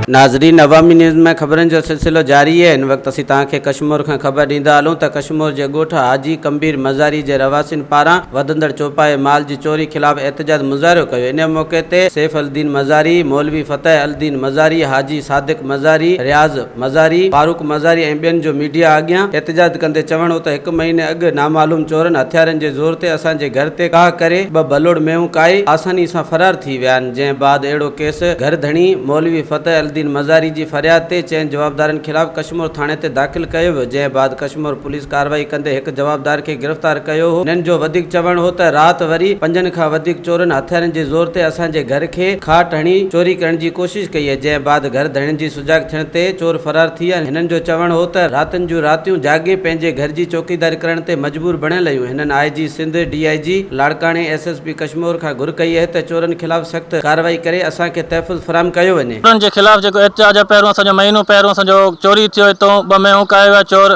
नाज़रीन, अवामी न्यूज़ में खबरन जो सिलसिलो जारी है। इन वक्त असीं तव्हांखे कश्मीर खां ख़बर ॾींदा हलूं त कश्मीर जे ॻोठ हाजी कबीर मज़ारी जे रवासिन पारां वधंदड़ चौपाए माल जी चोरी ख़िलाफ़ एहतजाज मुज़ाहिरो कयो। इन मौक़े ते सैफ अलदीन मज़ारी, मौलवी फतेह अलदीन मज़ारी, हाजी सादिक मज़ारी, रियाज़ मज़ारी, फारूक मज़ारी ऐं ॿियनि जो मीडिया अॻियां एहतजाज कंदे चवणो त 1 महीने अॻु नामालूम चोरनि हथियारनि जे ज़ोर ते असांजे घर ते काह करे 2 बलोड़ मेहूं काई आसानी सां फरार थी विया आहिनि। जंहिं बाद अहिड़ो केस घर धणी मौलवी फतेह अलदीन मज़ारी जी फरियाद ते 4 जवाबदारनि ख़िलाफ़ कश्मीर थाणे ते दाख़िल कयो वियो। जंहिं बाद कश्मीर पुलिस कार्रवाई कंदे 1 जवाबदार खे गिरफ़्तार कयो हो। हिननि जो वधीक चवण हो त राति वरी 5 खां वधीक चोरनि हथियारनि जे ज़ोर ते असांजे घर खे खाट हणी चोरी करण जी कोशिश कई आहे। जंहिं बाद घर धणियुनि जी सुजाग थियण ते चोर फरार थी विया। हिननि जो चवण हो त रातिनि जूं रातियूं जागे पंहिंजे घर जी चौकीदारी करण ते मजबूर बणियल आहियूं। हिननि IG Sindh, DIG लाड़काणे, SSP Kashmir खां घुर कई आहे त चोरनि ख़िलाफ़ सख़्त कार्रवाई करे असांखे तहफ़ुज़ फराहम कयो वञे। चोरनि जे ख़िलाफ़ जेको एहतजाज आहे, पहिरियों असांजो महीनो पहिरियों असांजो चोरी थियो हितां 2 मेहूं काए विया चोर।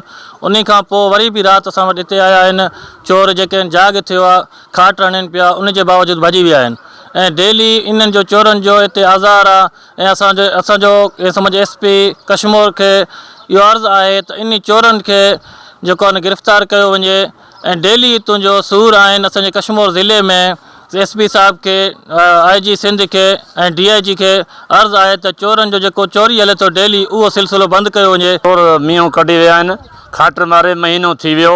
उन खां पोइ वरी बि राति असां वटि हिते आया आहिनि चोर जेके आहिनि, जाग थियो आहे, खाट हणनि पिया, उन जे बावजूदि भॼी विया आहिनि। ऐं डेली इन्हनि जो चोरनि जो हिते आज़ार आहे। ऐं असांजो समझ SP कश्मीर खे इहो अर्ज़ु आहे त इन चोरनि खे जेको आहे गिरफ़्तार कयो वञे। ऐं डेली हितां जो सूर आहिनि असांजे कश्मीर ज़िले में। SP साहिब के IG सिंध के ऐं DIG के अर्ज़ु आहे त चोरनि जो जेको चोरी हले थो डेली, उहो सिलसिलो बंदि कयो वञे। चोर मींहुं कढी विया आहिनि, खाट मारे महीनो थी वियो,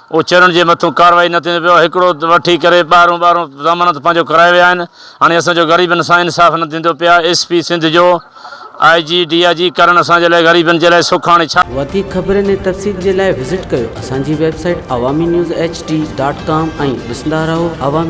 उहो चोरनि जे मथां कार्रवाई न थींदो पियो। हिकिड़ो वठी करे ॿाहिरों ज़मानत पंहिंजो कराए विया आहिनि। हाणे असांजो ग़रीबनि सां इंसाफ़ न थींदो पिया। SP सिंध जो IG DIG करण असांजे लाइ ग़रीबनि जे लाइ सुख। हाणे छा वधीक ख़बरनि ऐं तफ़सील जे लाइ विज़िट कयो असांजी वेबसाइट awamiNewsHD.com ऐं ॾिसंदा रहो अवामी।